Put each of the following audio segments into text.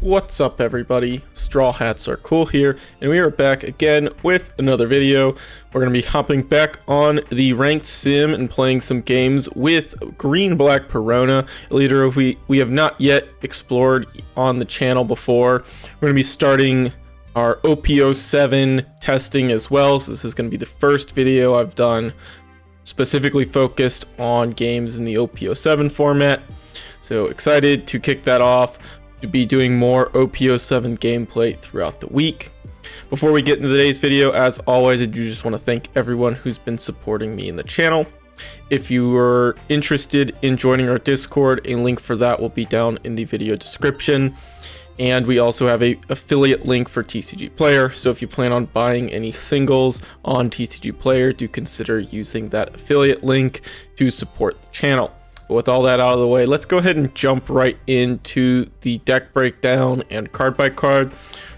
What's up everybody, Straw Hats Are Cool here, and we are back again with another video. We're going to be hopping back on the ranked sim and playing some games with green-black Perona, a leader we have not yet explored on the channel before. We're going to be starting our OP07 testing as well, so this is going to be the first video I've done specifically focused on games in the OP07 format. So excited to kick that off, to be doing more OP07 gameplay throughout the week. Before we get into today's video, as always, I do just want to thank everyone who's been supporting me in the channel. If you are interested in joining our Discord, a link for that will be down in the video description. And we also have a affiliate link for TCG Player, so if you plan on buying any singles on TCG Player, do consider using that affiliate link to support the channel. With all that out of the way, let's go ahead and jump right into the deck breakdown and card by card.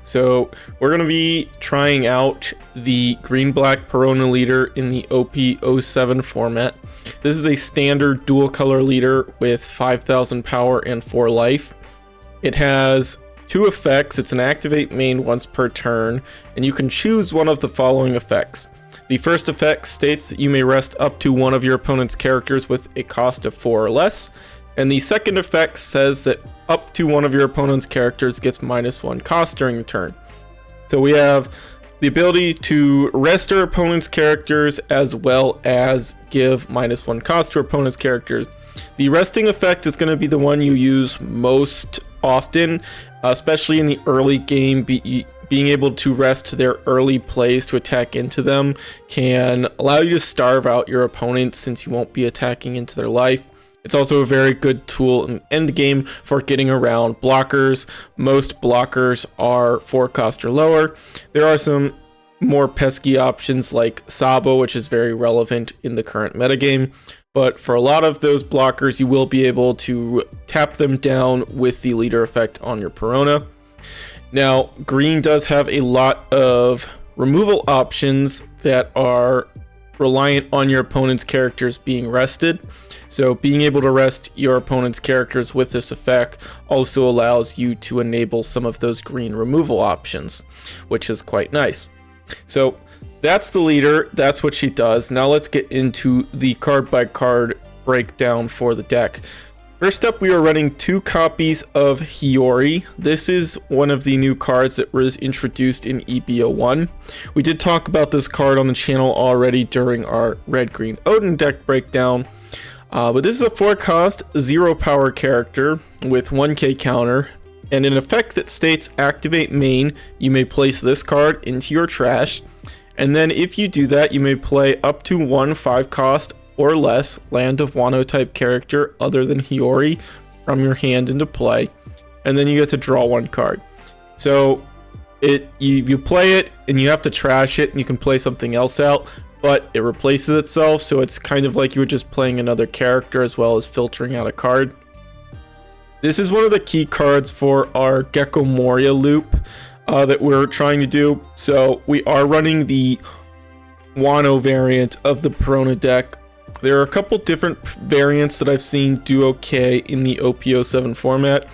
So we're going to be trying out the green-black Perona leader in the OP07 format. This is a standard dual color leader with 5,000 power and 4 life. It has 2 effects. It's an activate main once per turn, and you can choose one of the following effects. The first effect states that you may rest up to one of your opponent's characters with a cost of 4 or less. And the second effect says that up to one of your opponent's characters gets -1 cost during the turn. So we have the ability to rest our opponent's characters as well as give -1 cost to our opponent's characters. The resting effect is going to be the one you use most often, especially in the early game. Being able to rest their early plays to attack into them can allow you to starve out your opponent since you won't be attacking into their life. It's also a very good tool in endgame for getting around blockers. Most blockers are 4 cost or lower. There are some more pesky options like Sabo, which is very relevant in the current metagame. But for a lot of those blockers, you will be able to tap them down with the leader effect on your Perona. Now, green does have a lot of removal options that are reliant on your opponent's characters being rested. So being able to rest your opponent's characters with this effect also allows you to enable some of those green removal options, which is quite nice. So that's the leader, that's what she does. Now let's get into the card by card breakdown for the deck. First up, we are running 2 copies of Hiyori. This is one of the new cards that was introduced in EB01. We did talk about this card on the channel already during our Red-Green Odin deck breakdown. But this is a 4 cost, 0 power character with 1k counter. And an effect that states activate main, you may place this card into your trash. And then if you do that, you may play up to 1 5 cost or less land of Wano type character other than Hiyori from your hand into play, and then you get to draw 1 card. So you play it and you have to trash it, and you can play something else out, but it replaces itself, so it's kind of like you were just playing another character as well as filtering out a card. This is one of the key cards for our Gecko Moria loop that we're trying to do. So we are running the Wano variant of the Perona deck. There are a couple different variants that I've seen do okay in the OP07 format,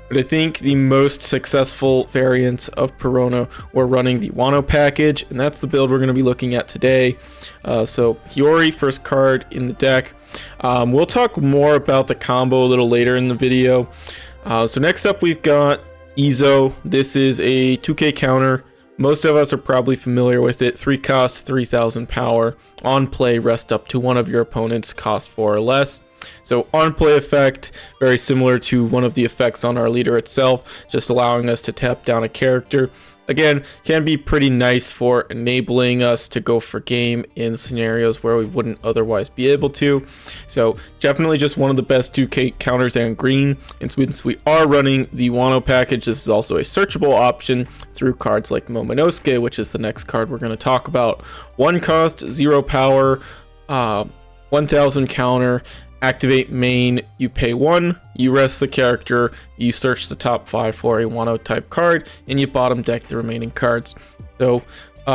but I think the most successful variants of Perona were running the Wano package, and that's the build we're going to be looking at today. So Hiyori, first card in the deck. We'll talk more about the combo a little later in the video. So next up we've got Izo. This is a 2k counter. Most of us are probably familiar with it. 3 cost, 3,000 power. On play, rest up to one of your opponent's cost 4 or less. So on play effect, very similar to one of the effects on our leader itself, just allowing us to tap down a character. Again, can be pretty nice for enabling us to go for game in scenarios where we wouldn't otherwise be able to. So definitely just one of the best 2k counters and green. And since we are running the Wano package, this is also a searchable option through cards like Momonosuke, which is the next card we're going to talk about. 1 cost, 0 power, 1,000 counter. Activate main, you pay 1, you rest the character, you search the top 5 for a Wano type card, and you bottom deck the remaining cards. So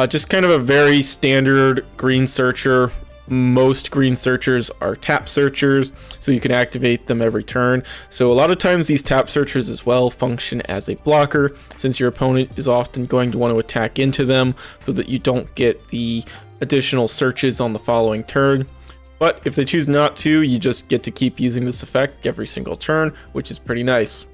just kind of a very standard green searcher, most green searchers are tap searchers, so you can activate them every turn. So a lot of times these tap searchers as well function as a blocker, since your opponent is often going to want to attack into them so that you don't get the additional searches on the following turn. But if they choose not to, you just get to keep using this effect every single turn, which is pretty nice.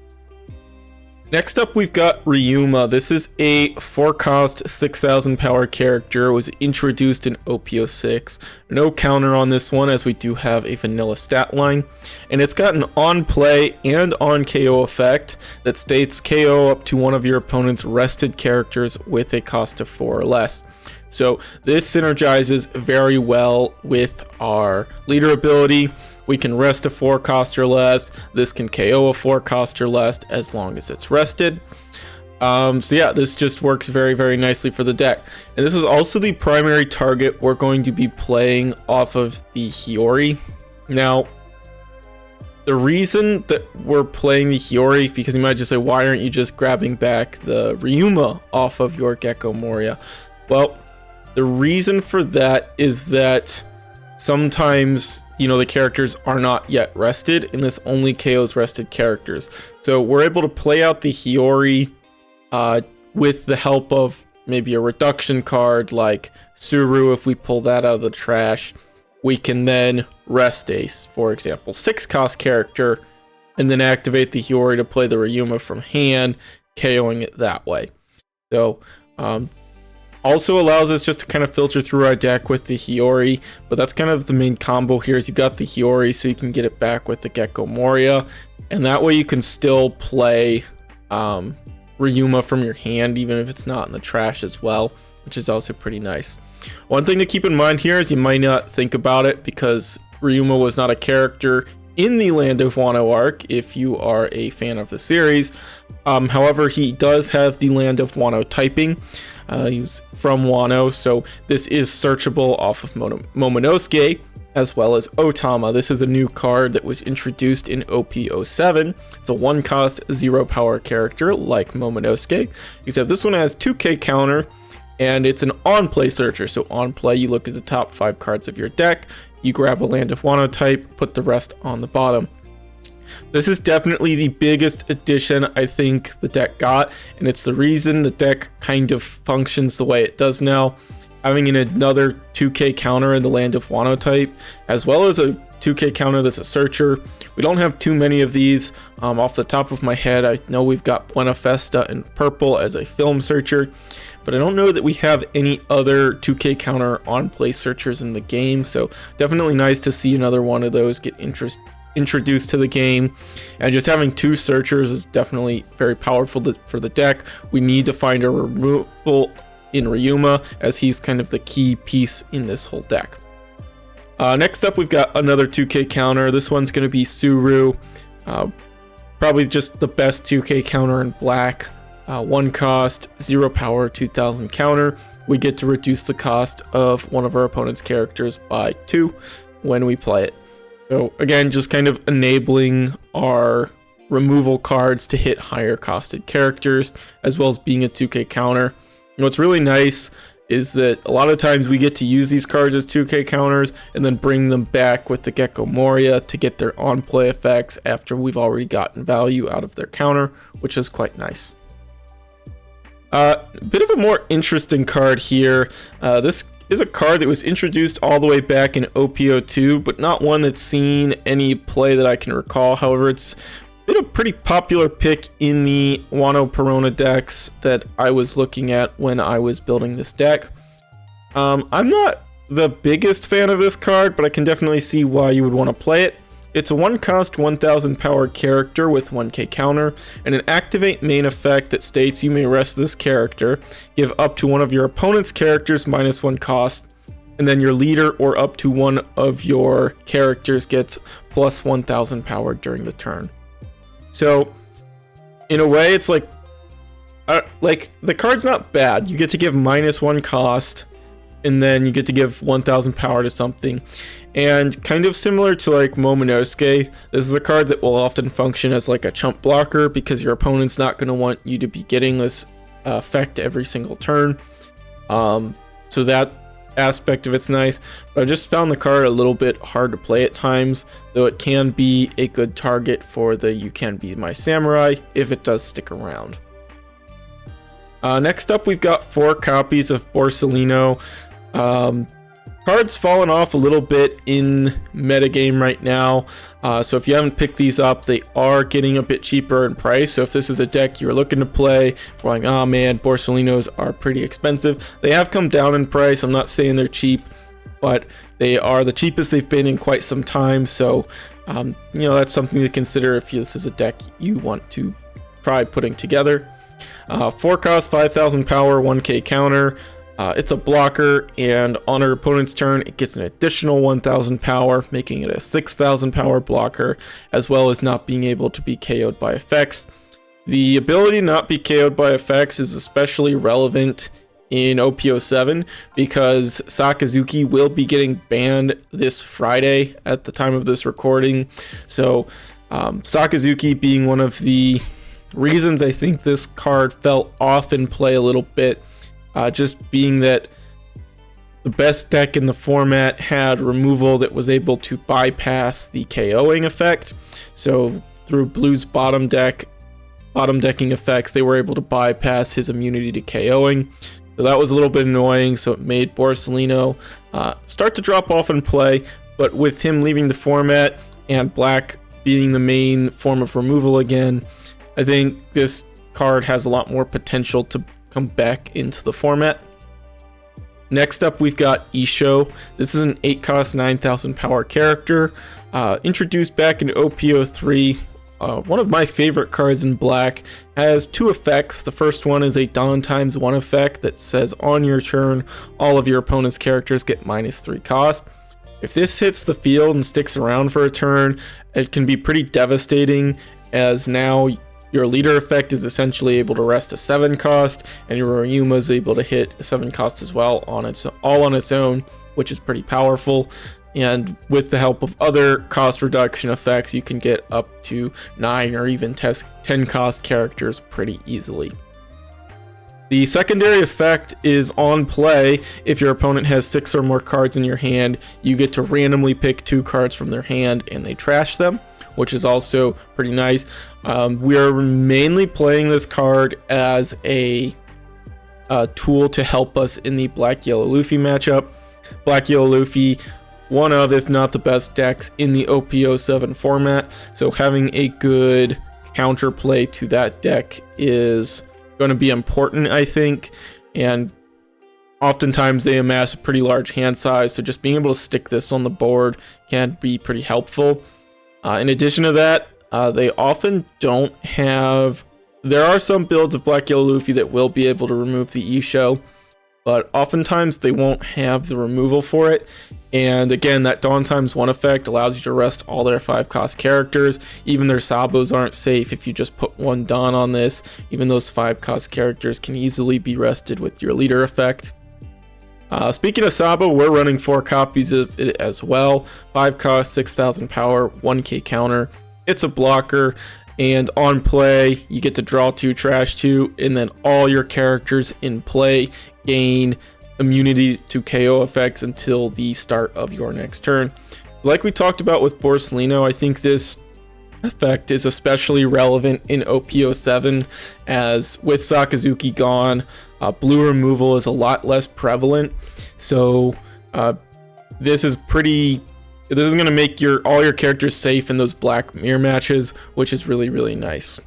Next up, we've got Ryuma. This is a 4-cost 6,000 power character. It was introduced in OP06. No counter on this one, as we do have a vanilla stat line. And it's got an on-play and on-KO effect that states KO up to one of your opponent's rested characters with a cost of 4 or less. So this synergizes very well with our leader ability. We can rest a 4-cost or less. This can KO a 4-cost or less as long as it's rested. So yeah, this just works very, very nicely for the deck. And this is also the primary target we're going to be playing off of the Hiyori. Now, the reason that we're playing the Hiyori, because you might just say, why aren't you just grabbing back the Ryuma off of your Gecko Moria? Well, the reason for that is that sometimes, you know, the characters are not yet rested, and this only KOs rested characters. So we're able to play out the Hiyori with the help of maybe a reduction card like Suru. If we pull that out of the trash, we can then rest Ace, for example, 6-cost character, and then activate the Hiyori to play the Ryuma from hand, KOing it that way. So also allows us just to kind of filter through our deck with the Hiyori, but that's kind of the main combo here. Is you got the Hiyori so you can get it back with the Gecko Moria, and that way you can still play Ryuma from your hand even if it's not in the trash as well, which is also pretty nice. One thing to keep in mind here is you might not think about it because Ryuma was not a character in the Land of Wano arc if you are a fan of the series. However, he does have the Land of Wano typing. He's from Wano, so this is searchable off of Momonosuke as well as Otama. This is a new card that was introduced in OP07. It's a 1-cost 0-power character like Momonosuke, except this one has 2k counter, and it's an on-play searcher. So on play, you look at the top 5 cards of your deck, you grab a Land of Wano type, put the rest on the bottom. This is definitely the biggest addition I think the deck got, and it's the reason the deck kind of functions the way it does now. Having another 2k counter in the Land of Wano type, as well as a 2k counter that's a searcher. We don't have too many of these. Off the top of my head, I know we've got Buena Festa in purple as a film searcher, but I don't know that we have any other 2k counter on play searchers in the game, so definitely nice to see another one of those get introduced to the game. And just having 2 searchers is definitely very powerful for the deck. We need to find a removal in Ryuma, as he's kind of the key piece in this whole deck. Next up, we've got another 2k counter. This one's going to be Suru. Probably just the best 2k counter in black. 1-cost, 0-power, 2000 counter. We get to reduce the cost of one of our opponent's characters by 2 when we play it. So again, just kind of enabling our removal cards to hit higher costed characters, as well as being a 2k counter. And what's really nice is that a lot of times we get to use these cards as 2k counters and then bring them back with the Gecko Moria to get their on-play effects after we've already gotten value out of their counter, which is quite nice. A bit of a more interesting card here. This is a card that was introduced all the way back in OP02, but not one that's seen any play that I can recall. However, it's been a pretty popular pick in the Wano Perona decks that I was looking at when I was building this deck. I'm not the biggest fan of this card, but I can definitely see why you would want to play it. It's a 1-cost 1000 power character with 1k counter, and an activate main effect that states you may rest this character, give up to one of your opponent's characters -1 cost, and then your leader or up to one of your characters gets plus 1000 power during the turn. So in a way, it's like the card's not bad. You get to give -1 cost, and then you get to give 1000 power to something. And kind of similar to like Momonosuke, this is a card that will often function as like a chump blocker because your opponent's not going to want you to be getting this effect every single turn. So that aspect of it's nice, but I just found the card a little bit hard to play at times, though it can be a good target for the You Can Be My Samurai if it does stick around. Next up, we've got 4 copies of Borsalino. Cards fallen off a little bit in metagame right now, so if you haven't picked these up, they are getting a bit cheaper in price. So if this is a deck you're looking to play, going, oh man, Borsalinos are pretty expensive, they have come down in price. I'm not saying they're cheap, but they are the cheapest they've been in quite some time. So you know, that's something to consider if this is a deck you want to try putting together. 4 cost, 5,000 power, 1k counter. It's a blocker, and on our opponent's turn, it gets an additional 1,000 power, making it a 6,000 power blocker, as well as not being able to be KO'd by effects. The ability to not be KO'd by effects is especially relevant in OP07 because Sakazuki will be getting banned this Friday at the time of this recording. So Sakazuki being one of the reasons I think this card fell off in play a little bit. Just being that the best deck in the format had removal that was able to bypass the KOing effect. So through Blue's bottom decking effects, they were able to bypass his immunity to KOing. So that was a little bit annoying. So it made Borsalino start to drop off in play. But with him leaving the format and black being the main form of removal again, I think this card has a lot more potential to come back into the format. Next up, we've got Isho. This is an 8 cost, 9,000 power character, introduced back in OP03. One of my favorite cards in black. Has 2 effects. The first one is a Dawn times 1 effect that says on your turn, all of your opponent's characters get -3 cost. If this hits the field and sticks around for a turn, it can be pretty devastating, as now your leader effect is essentially able to rest a 7 cost, and your Ryuma is able to hit a 7 cost as well all on its own, which is pretty powerful. And with the help of other cost reduction effects, you can get up to 9 or even 10 cost characters pretty easily. The secondary effect is on play. If your opponent has 6 or more cards in your hand, you get to randomly pick 2 cards from their hand and they trash them, which is also pretty nice. We are mainly playing this card as a tool to help us in the Black-Yellow Luffy matchup. Black-Yellow Luffy, one of, if not the best decks in the OP07 format, so having a good counterplay to that deck is going to be important, I think, and oftentimes they amass a pretty large hand size, so just being able to stick this on the board can be pretty helpful. In addition to that, they often don't have... There are some builds of Black-Yellow Luffy that will be able to remove the Isho, but oftentimes they won't have the removal for it. And again, that Dawn times 1 effect allows you to rest all their 5 cost characters. Even their Sabos aren't safe if you just put 1 Dawn on this. Even those 5 cost characters can easily be rested with your leader effect. Speaking of Sabo, we're running 4 copies of it as well. 5 cost, 6,000 power, 1k counter. It's a blocker, and on play, you get to draw 2, trash 2, and then all your characters in play gain immunity to KO effects until the start of your next turn. Like we talked about with Borsalino, I think this effect is especially relevant in OP07, as with Sakazuki gone, blue removal is a lot less prevalent. So this is going to make all your characters safe in those black mirror matches, which is really, really nice.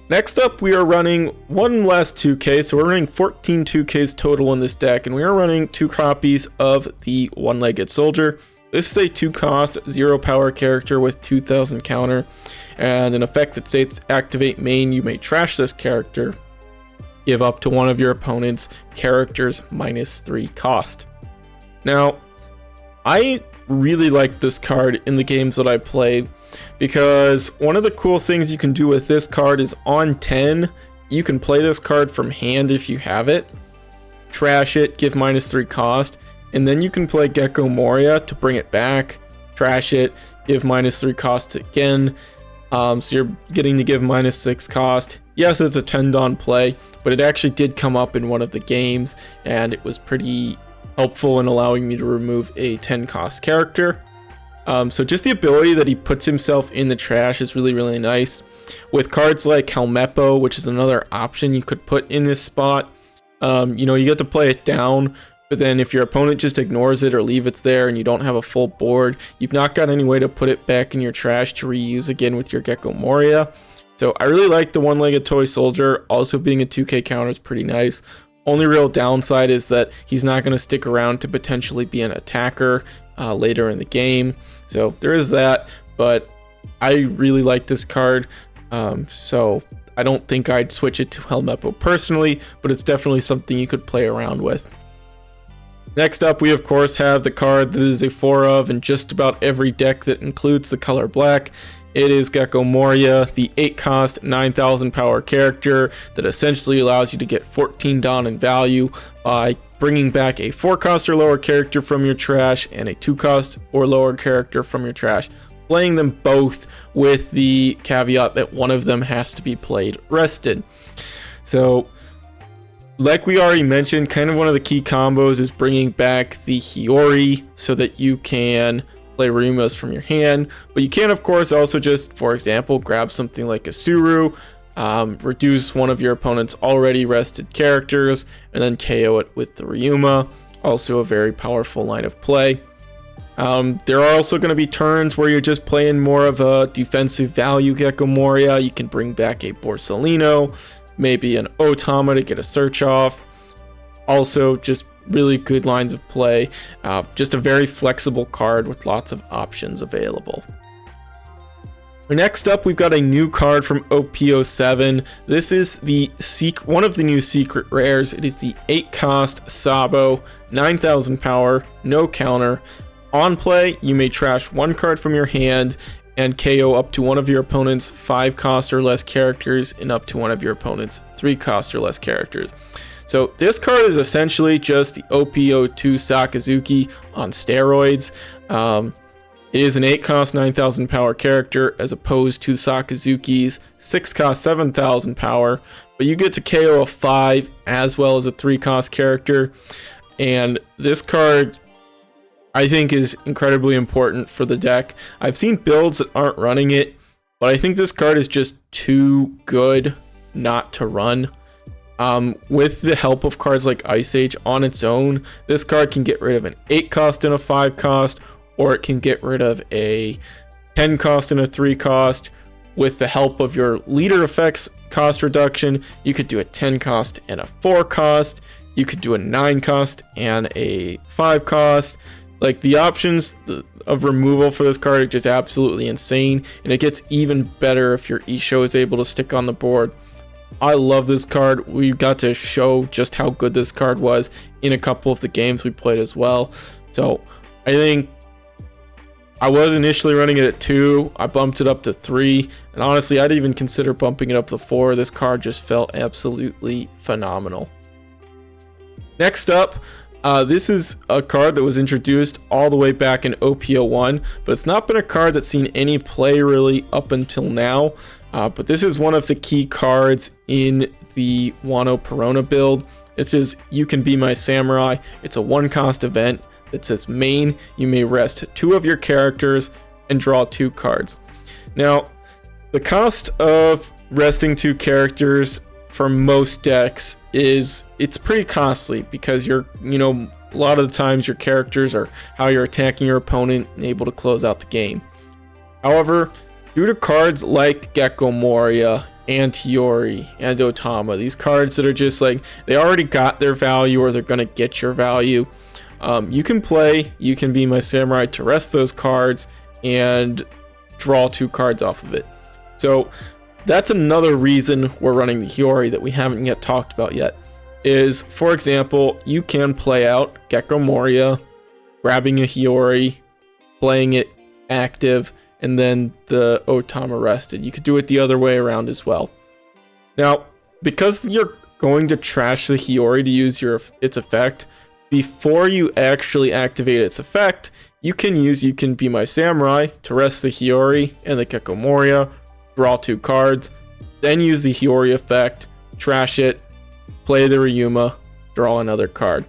Next up, we are running one last 2k, so we're running 14 2ks total in this deck, and we are running 2 copies of the One-Legged Soldier. This is a 2 cost, 0 power character with 2,000 counter, and an effect that states activate main, you may trash this character. Give up to one of your opponent's characters -3 cost. Now, I really like this card in the games that I played, because one of the cool things you can do with this card is on 10, you can play this card from hand if you have it, trash it, give -3 cost, and then you can play Gecko Moria to bring it back, trash it, give -3 cost again. So you're getting to give -6 cost. Yes, it's a 10 Dawn play, but it actually did come up in one of the games, and it was pretty helpful in allowing me to remove a 10 cost character. So just the ability that he puts himself in the trash is really, really nice. With cards like Helmeppo, which is another option you could put in this spot, you know, you get to play it down, but then if your opponent just ignores it or leave it there and you don't have a full board, you've not got any way to put it back in your trash to reuse again with your Gecko Moria. So I really like the one-legged toy soldier. Also being a 2k counter is pretty nice. Only real downside is that he's not going to stick around to potentially be an attacker later in the game. So there is that, but I really like this card. So I don't think I'd switch it to Helmeppo personally, but it's definitely something you could play around with. Next up, we of course have the card that is a 4 of in just about every deck that includes the color black. It is Gecko Moria, the 8 cost, 9,000 power character that essentially allows you to get 14 down in value by bringing back a 4 cost or lower character from your trash and a 2 cost or lower character from your trash, playing them both with the caveat that one of them has to be played rested. So like we already mentioned, kind of one of the key combos is bringing back the Hiyori so that you can play Ryumas from your hand, but you can of course also just, for example, grab something like a Suru, reduce one of your opponent's already rested characters, and then KO it with the Ryuma. Also a very powerful line of play. There are also going to be turns where you're just playing more of a defensive value Gecko Moria. You can bring back a Borsalino, maybe an Otama to get a search off. Also just really good lines of play. Just a very flexible card with lots of options available. Next up, we've got a new card from OP07. This is the one of the new secret rares. It is the 8 cost Sabo, 9,000 power, no counter. On play, you may trash 1 card from your hand and KO up to one of your opponent's 5 cost or less characters and up to one of your opponent's 3 cost or less characters. So this card is essentially just the OP02 Sakazuki on steroids. It is an 8 cost 9,000 power character as opposed to Sakazuki's 6 cost 7,000 power, but you get to KO a 5 as well as a 3 cost character. And this card I think is incredibly important for the deck. I've seen builds that aren't running it, but I think this card is just too good not to run. With the help of cards like Ice Age on its own, this card can get rid of an 8 cost and a 5 cost, or it can get rid of a 10 cost and a 3 cost. With the help of your leader effects cost reduction, you could do a 10 cost and a 4 cost. You could do a 9 cost and a 5 cost. Like, the options of removal for this card are just absolutely insane, and it gets even better if your Isho is able to stick on the board. I love this card. We got to show just how good this card was in a couple of the games we played as well. So I think I was initially running it at 2. I bumped it up to 3, and honestly I'd even consider bumping it up to 4. This card just felt absolutely phenomenal. Next up, this is a card that was introduced all the way back in OP01, but it's not been a card that's seen any play really up until now. But this is one of the key cards in the Wano Perona build. It says, "You can be my samurai." It's a 1 cost event that says main. You may rest 2 of your characters and draw 2 cards. Now, the cost of resting 2 characters for most decks it's pretty costly, because a lot of the times your characters are how you're attacking your opponent and able to close out the game. However, due to cards like Gecko Moria and Hiyori and Otama, these cards that are just like, they already got their value or they're gonna get your value, you can play "You Can Be My Samurai" to rest those cards and draw 2 cards off of it. So that's another reason we're running the Hiyori that we haven't yet talked about yet. Is, for example, you can play out Gecko Moria, grabbing a Hiyori, playing it active, and then the Otama rested. You could do it the other way around as well. Now, because you're going to trash the Hiyori to use its effect, before you actually activate its effect, you can use "You Can Be My Samurai" to rest the Hiyori and the Gecko Moria, draw 2 cards, then use the Hiyori effect, trash it, play the Ryuma, draw another card.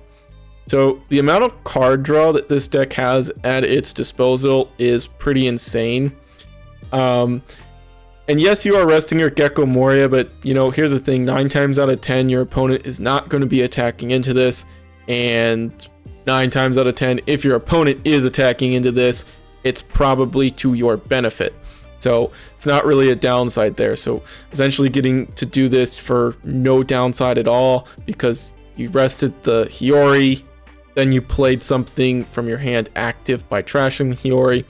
So the amount of card draw that this deck has at its disposal is pretty insane. And yes, you are resting your Gecko Moria, but you know, here's the thing, 9 times out of 10 your opponent is not going to be attacking into this, and 9 times out of 10 if your opponent is attacking into this, it's probably to your benefit. So it's not really a downside there. So essentially getting to do this for no downside at all, because you rested the Hiyori, then you played something from your hand active by trashing the Hiyori.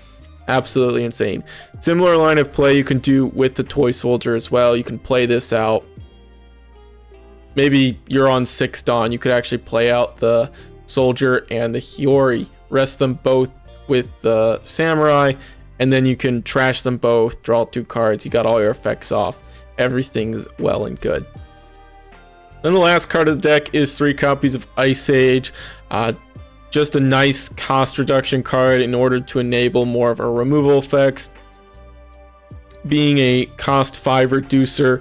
Absolutely insane. Similar line of play you can do with the Toy Soldier as well. You can play this out. Maybe you're on 6 Dawn. You could actually play out the Soldier and the Hiyori, rest them both with the Samurai, and then you can trash them both, draw 2 cards. You got all your effects off. Everything's well and good. Then the last card of the deck is 3 copies of Ice Age. Just a nice cost reduction card in order to enable more of our removal effects. Being a cost 5 reducer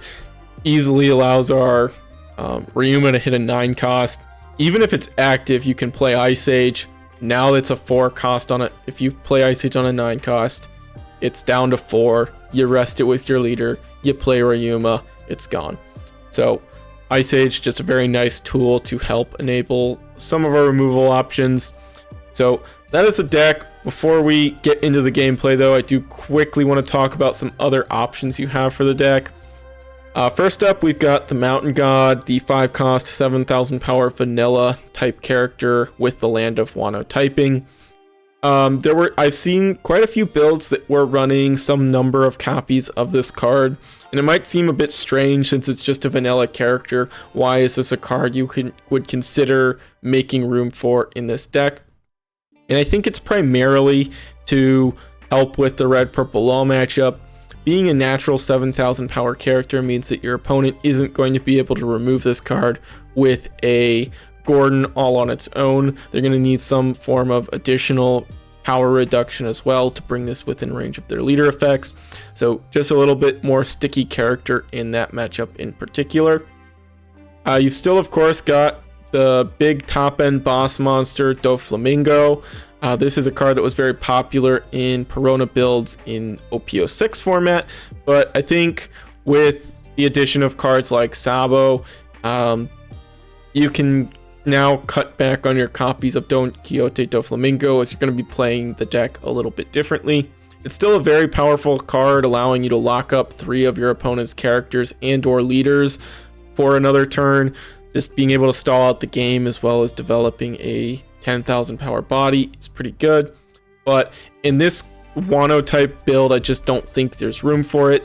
easily allows our Ryuma to hit a 9 cost. Even if it's active, you can play Ice Age. Now it's a 4 cost on it. If you play Ice Age on a 9 cost, it's down to 4. You rest it with your leader. You play Ryuma. It's gone. So Ice Age, just a very nice tool to help enable some of our removal options. So that is the deck. Before we get into the gameplay though, I do quickly want to talk about some other options you have for the deck. First up, we've got the Mountain God, the 5 cost, 7,000 power vanilla type character with the Land of Wano typing. I've seen quite a few builds that were running some number of copies of this card, and it might seem a bit strange since it's just a vanilla character. Why is this a card you would consider making room for in this deck? And I think it's primarily to help with the red-purple law matchup. Being a natural 7,000 power character means that your opponent isn't going to be able to remove this card with a Gordon all on its own. They're going to need some form of additional power reduction as well to bring this within range of their leader effects. So just a little bit more sticky character in that matchup in particular. You've still, of course, got the big top-end boss monster, Doflamingo. This is a card that was very popular in Perona builds in OP07 format, but I think with the addition of cards like Sabo, you can now cut back on your copies of Don Quixote Doflamingo, as you're going to be playing the deck a little bit differently. It's still a very powerful card, allowing you to lock up 3 of your opponent's characters and or leaders for another turn. Just being able to stall out the game as well as developing a 10,000 power body is pretty good. But in this Wano type build, I just don't think there's room for it.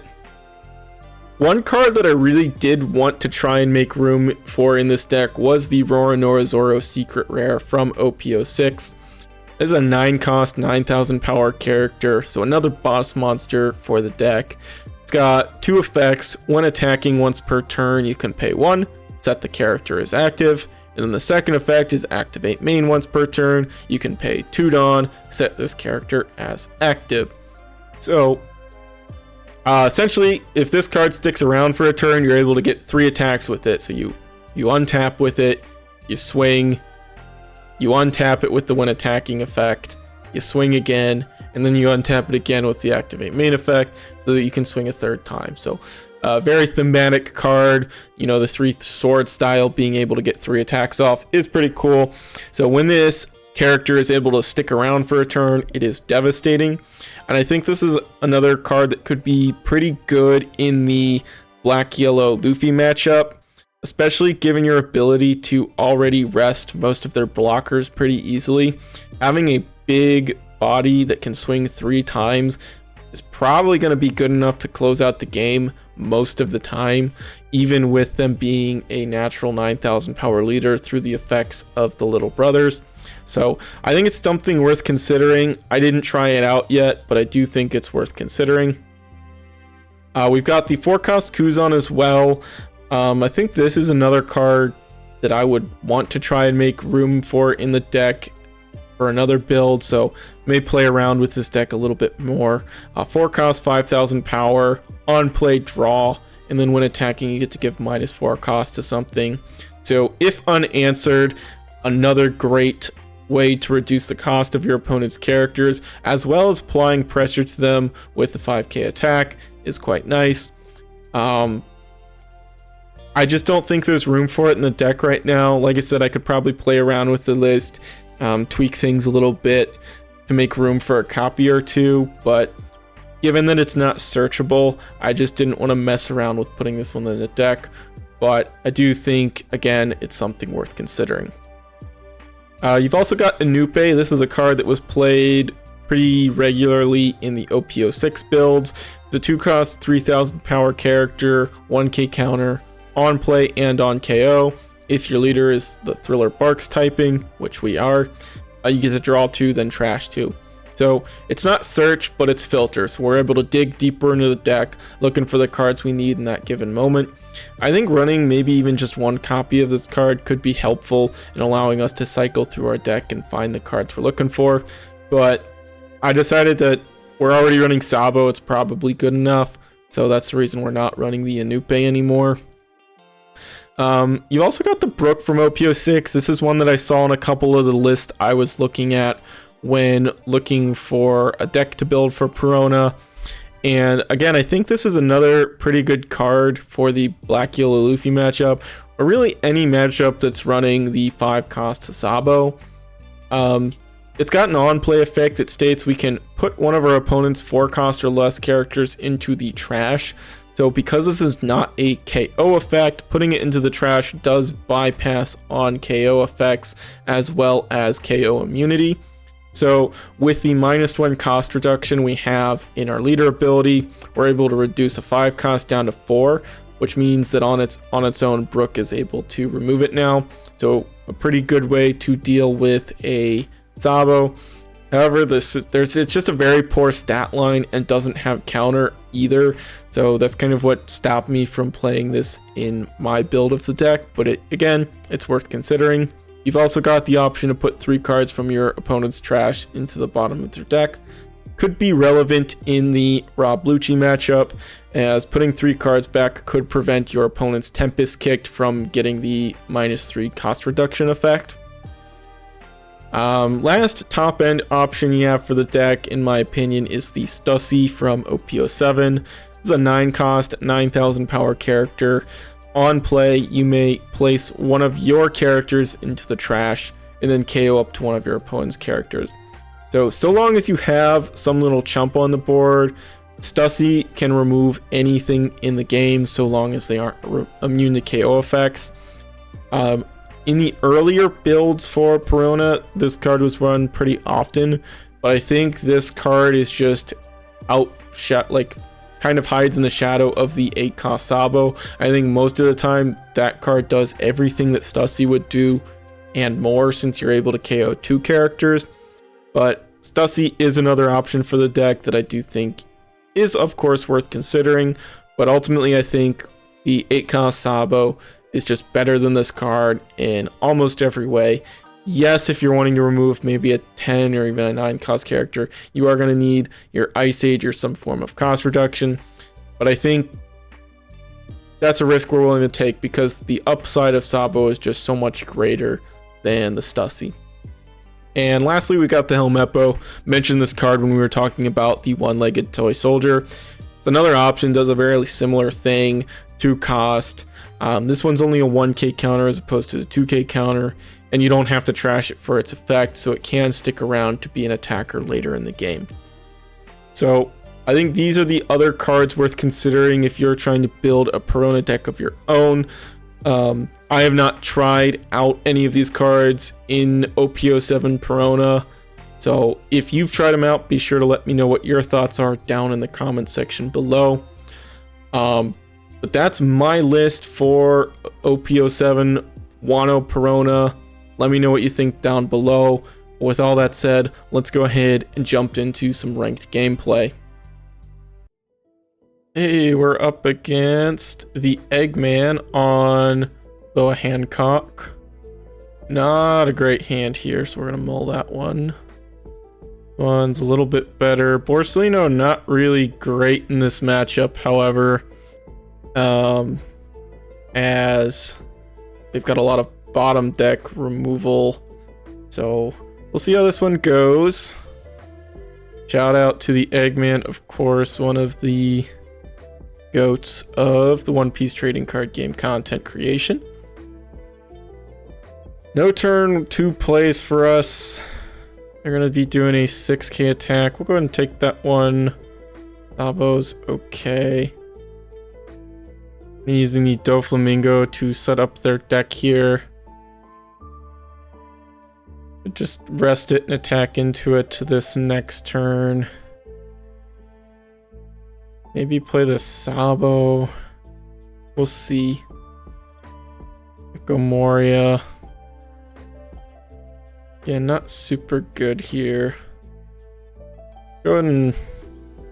One card that I really did want to try and make room for in this deck was the Roronoa Zoro Secret Rare from OP06. This is a 9 cost, 9,000 power character, so another boss monster for the deck. It's got 2 effects. When attacking once per turn, you can pay 1, set the character as active, and then the second effect is activate main once per turn. You can pay 2 Dawn, set this character as active. So essentially, if this card sticks around for a turn, you're able to get 3 attacks with it. So you untap with it, you swing, you untap it with the when attacking effect, you swing again, and then you untap it again with the activate main effect so that you can swing a 3rd time. So very thematic card. You know, the 3 sword style, being able to get 3 attacks off is pretty cool. So when this character is able to stick around for a turn, it is devastating. And I think this is another card that could be pretty good in the black-yellow Luffy matchup, especially given your ability to already rest most of their blockers pretty easily. Having a big body that can swing 3 times is probably going to be good enough to close out the game most of the time, even with them being a natural 9,000 power leader through the effects of the little brothers. So I think it's something worth considering. I didn't try it out yet, but I do think it's worth considering. We've got the 4 cost Kuzan as well. I think this is another card that I would want to try and make room for in the deck for another build, so may play around with this deck a little bit more. 4 cost, 5,000 power, on play draw, and then when attacking you get to give -4 cost to something. So if unanswered, another great way to reduce the cost of your opponent's characters, as well as applying pressure to them with the 5k attack is quite nice. I just don't think there's room for it in the deck right now. Like I said, I could probably play around with the list, tweak things a little bit to make room for a copy or two, but given that it's not searchable, I just didn't want to mess around with putting this one in the deck. But I do think, again, it's something worth considering. You've also got Inupe. This is a card that was played pretty regularly in the OP06 builds. It's a 2-cost, 3000 power character, 1k counter, on play and on KO. If your leader is the Thriller Barks typing, which we are, you get to draw 2, then trash 2. So it's not search, but it's filter. So we're able to dig deeper into the deck, looking for the cards we need in that given moment. I think running maybe even just one copy of this card could be helpful in allowing us to cycle through our deck and find the cards we're looking for. But I decided that we're already running Sabo, it's probably good enough. So that's the reason we're not running the Inupe anymore. You also got the Brook from OP06. This is one that I saw in a couple of the lists I was looking at when looking for a deck to build for Perona. And again, I think this is another pretty good card for the Black Yellow Luffy matchup, or really any matchup that's running the 5-cost Sabo. It's got an on-play effect that states we can put one of our opponent's 4-cost or less characters into the trash. So because this is not a KO effect, putting it into the trash does bypass on KO effects as well as KO immunity. So with the -1 cost reduction we have in our leader ability, we're able to reduce a 5 cost down to 4, which means that on its own, Brook is able to remove it now. So a pretty good way to deal with a Sabo. However, it's just a very poor stat line and doesn't have counter either. So that's kind of what stopped me from playing this in my build of the deck. But again, it's worth considering. You've also got the option to put 3 cards from your opponent's trash into the bottom of their deck. Could be relevant in the Rob Lucci matchup, as putting 3 cards back could prevent your opponent's Tempest Kicked from getting the -3 cost reduction effect. Last top end option you have for the deck, in my opinion, is the Stussy from OP07. This is a 9-cost, 9000 power character. On play, you may place one of your characters into the trash and then KO up to one of your opponent's characters. So long as you have some little chump on the board, Stussy can remove anything in the game so long as they aren't immune to KO effects. In the earlier builds for Perona, this card was run pretty often, but I think this card is just kind of hides in the shadow of the 8-cost Sabo. I think most of the time that card does everything that Stussy would do and more, since you're able to KO 2 characters. But Stussy is another option for the deck that I do think is of course worth considering, but ultimately I think the 8-cost Sabo is just better than this card in almost every way. Yes, if you're wanting to remove maybe a 10 or even a 9-cost character, you are going to need your Ice Age or some form of cost reduction. But I think that's a risk we're willing to take because the upside of Sabo is just so much greater than the Stussy. And lastly, we got the Helmeppo. Mentioned this card when we were talking about the one-legged toy soldier. It's another option, does a very similar thing, 2 cost. This one's only a 1k counter as opposed to the 2k counter, and you don't have to trash it for its effect, so it can stick around to be an attacker later in the game. So I think these are the other cards worth considering if you're trying to build a Perona deck of your own. I have not tried out any of these cards in OP07 Perona, so if you've tried them out, be sure to let me know what your thoughts are down in the comment section below. But that's my list for OP07 Wano Perona. Let me know what you think down below. With all that said, let's go ahead and jump into some ranked gameplay. Hey, we're up against the Eggman on Boa Hancock. Not a great hand here, so we're going to mull that one. One's a little bit better. Borsalino not really great in this matchup, however. As they've got a lot of bottom deck removal. So we'll see how this one goes. Shout out to the Eggman, of course, one of the goats of the One Piece trading card game content creation. No turn, 2 plays for us. They're going to be doing a 6k attack. We'll go ahead and take that one. Sabo's okay. I'm using the Doflamingo to set up their deck here. Just rest it and attack into it to this next turn. Maybe play the Sabo. We'll see. Gecko Moria. Yeah, not super good here. Go ahead and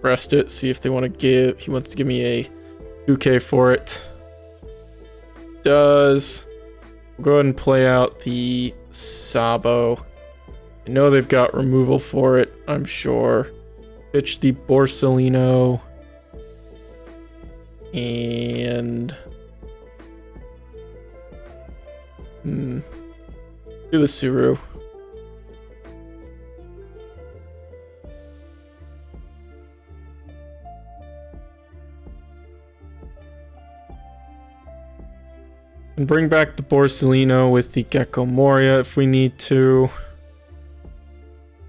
rest it. See if they want to give. He wants to give me a 2k for it. Does. We'll go ahead and play out the Sabo. I know they've got removal for it, I'm sure. Pitch the Borsalino. And do the Suru. And bring back the Borsalino with the Gecko Moria if we need to.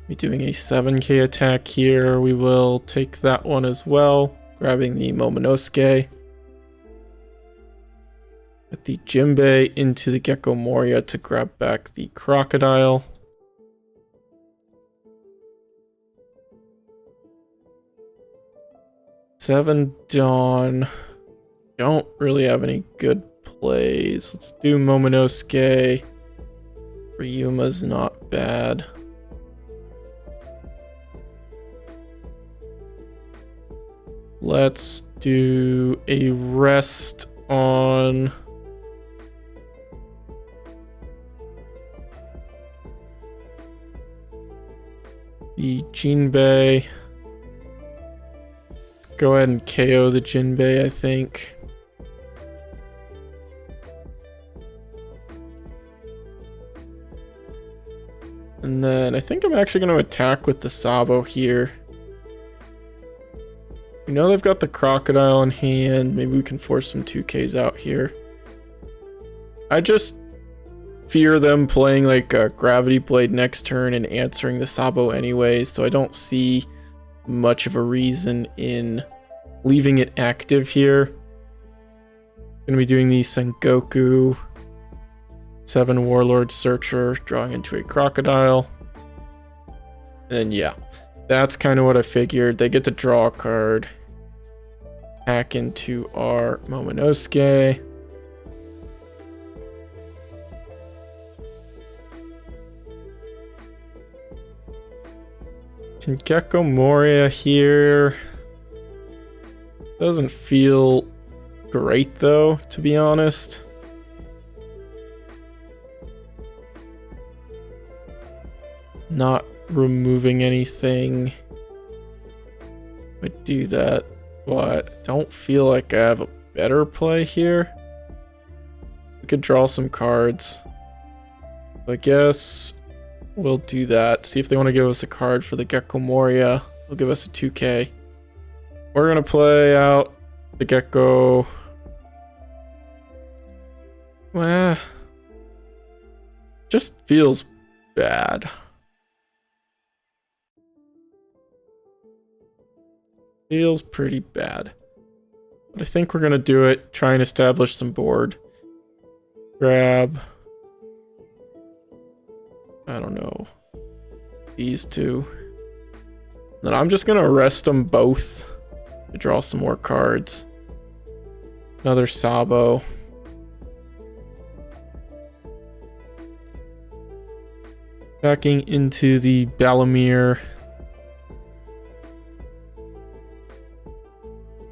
Be doing a 7k attack here. We will take that one as well. Grabbing the Momonosuke. Get the Jinbei into the Gecko Moria to grab back the Crocodile. Seven Dawn. Don't really have any good plays. Let's do Momonosuke. Ryuma's not bad. Let's do a rest on the Jinbei. Go ahead and KO the Jinbei, I think. And then I think I'm actually going to attack with the Sabo here. We know they've got the Crocodile in hand. Maybe we can force some 2Ks out here. I just fear them playing like a Gravity Blade next turn and answering the Sabo anyways, so I don't see much of a reason in leaving it active here. Gonna be doing the Sengoku 7 Warlord Searcher, drawing into a Crocodile. And yeah, that's kind of what I figured. They get to draw a card. Hack into our Momonosuke. Can Gecko Moria here. Doesn't feel great though, to be honest. Not removing anything would do that, but I don't feel like I have a better play here. We could draw some cards. I guess we'll do that. See if they want to give us a card for the Gecko Moria. They'll give us a 2k. We're gonna play out the Gecko. Well, just feels bad. Feels pretty bad. But I think we're gonna do it. Try and establish some board. Grab, I don't know, these two. Then I'm just gonna rest them both to draw some more cards. Another Sabo. Backing into the Balamir.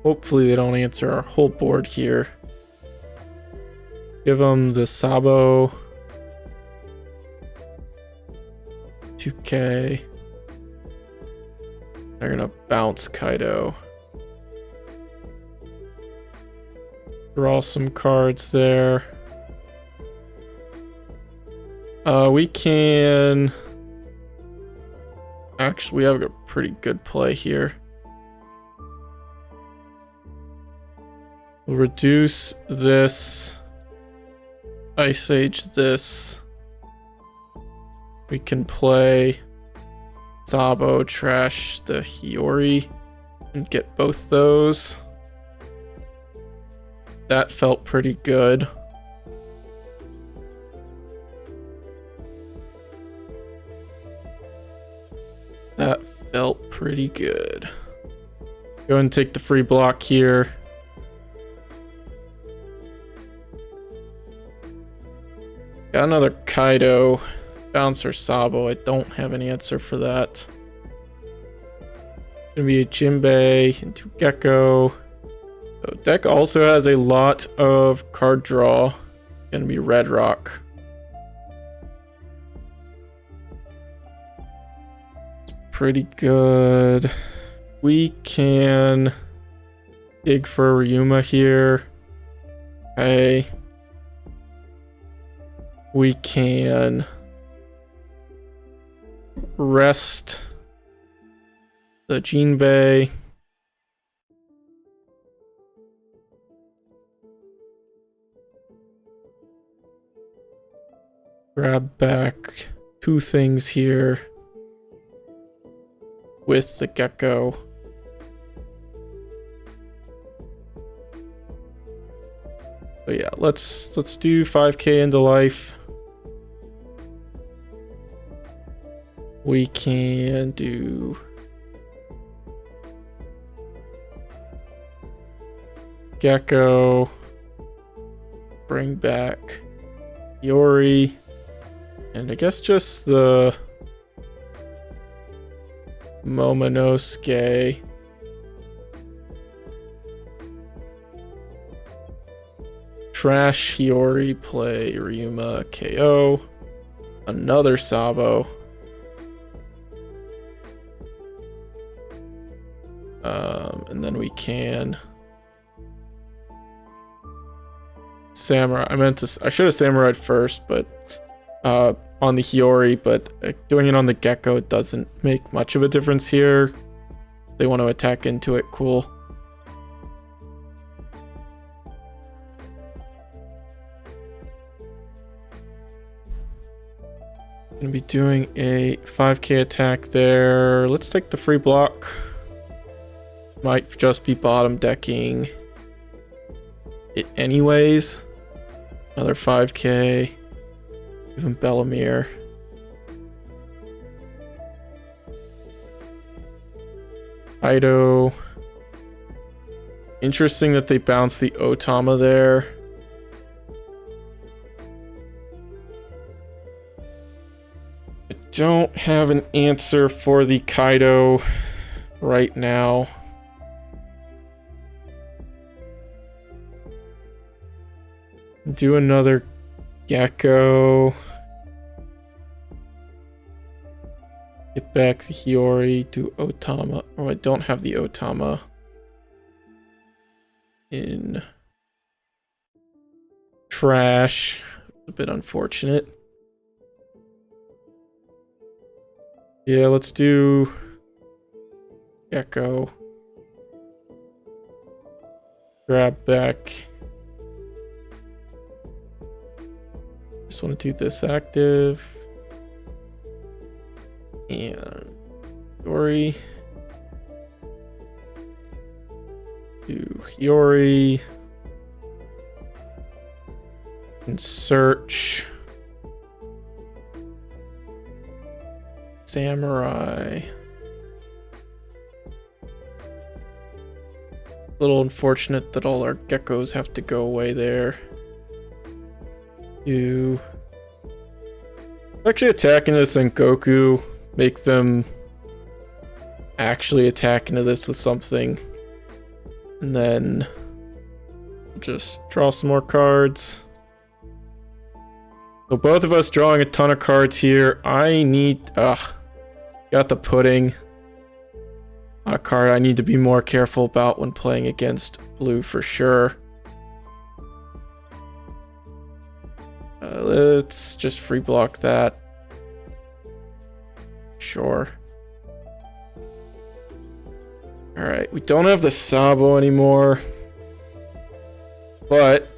Hopefully they don't answer our whole board here. Give them the Sabo. 2k. They're gonna bounce Kaido. Draw some cards there. We can... Actually, we have a pretty good play here. We'll reduce this. Ice Age this. We can play Sabo, trash the Hiyori, and get both those. That felt pretty good. That felt pretty good. Go ahead and take the free block here. Got another Kaido. Bouncer Sabo. I don't have an answer for that. Gonna be a Jinbei into Gecko. So deck also has a lot of card draw. Gonna be Red Rock. Pretty good. We can dig for Ryuma here. Okay. We can rest the Jinbei. Grab back 2 things here with the Gecko. So yeah, let's do 5k into life. We can do Gecko, bring back Hiyori, and I guess just the Momonosuke. Trash Hiyori, play Ryuma, KO. Another Sabo. And then we can Samurai. I should have Samurai'd first, but on the Hiyori, but doing it on the Gecko doesn't make much of a difference here. They want to attack into it, cool. Gonna be doing a 5k attack there. Let's take the free block. Might just be bottom decking it anyways. Another 5k. Even Bellamere. Ido. Interesting that they bounced the Otama there. I don't have an answer for the Kaido right now. Do another Gecko. Get back the Hiyori, do Otama. Oh, I don't have the Otama in trash. A bit unfortunate. Yeah, let's do Gecko. Grab back. Just want to do this active. And Hiyori. Do Hiyori. And search. Samurai. A little unfortunate that all our geckos have to go away there. You actually attack into Sengoku, make them actually attack into this with something, and then just draw some more cards. So both of us drawing a ton of cards here. I need got the pudding card I need to be more careful about when playing against blue for sure. Let's just free block that. Sure. Alright, we don't have the Sabo anymore. But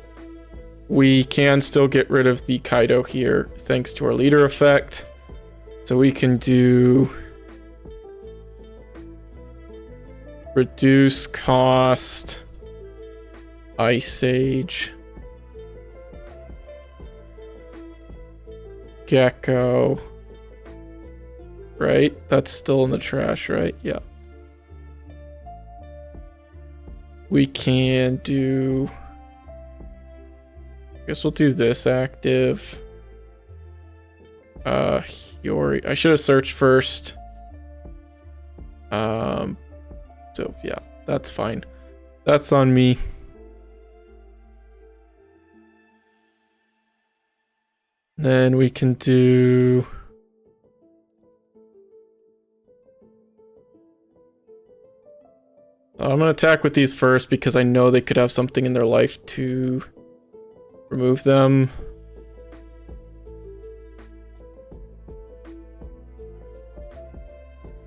we can still get rid of the Kaido here thanks to our leader effect. So we can do reduce cost, Ice Age, Gecko, right? That's still in the trash, right? Yeah. We can do, I guess we'll do this active. Hiyori, I should have searched first. So yeah, that's fine. That's on me. Then we can do I'm gonna attack with these first because I know they could have something in their life to remove them.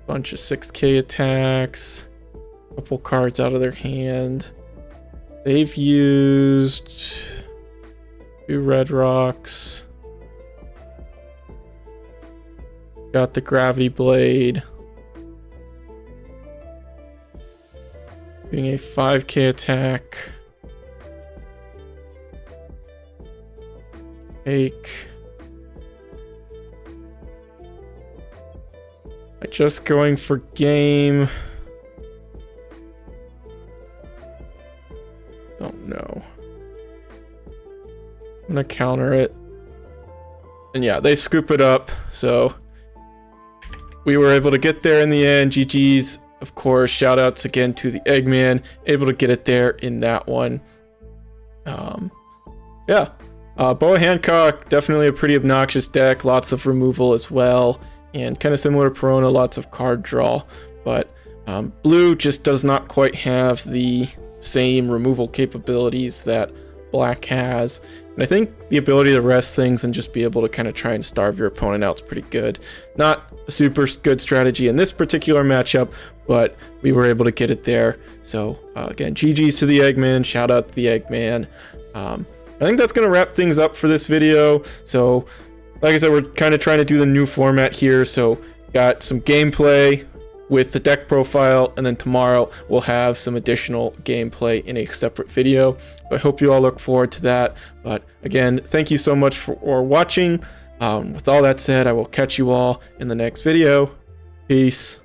Bunch of 6k attacks. Couple cards out of their hand. They've used 2 red rocks. Got the gravity blade. Doing a 5k attack. Take. Just going for game. Don't know. I'm gonna counter it. And yeah, they scoop it up. So we were able to get there in the end. GG's. Of course, shout outs again to the Eggman, able to get it there in that one. Yeah, Boa Hancock, definitely a pretty obnoxious deck, lots of removal as well, and kind of similar to Perona, lots of card draw, but blue just does not quite have the same removal capabilities that black has. And I think the ability to rest things and just be able to kind of try and starve your opponent out is pretty good. Not a super good strategy in this particular matchup, but we were able to get it there. So again, GG's to the Eggman, shout out to the Eggman. I think that's going to wrap things up for this video. So like I said, we're kind of trying to do the new format here. So got some gameplay with the deck profile, and then tomorrow we'll have some additional gameplay in a separate video. So I hope you all look forward to that. But again, thank you so much for watching. With all that said, I will catch you all in the next video. Peace.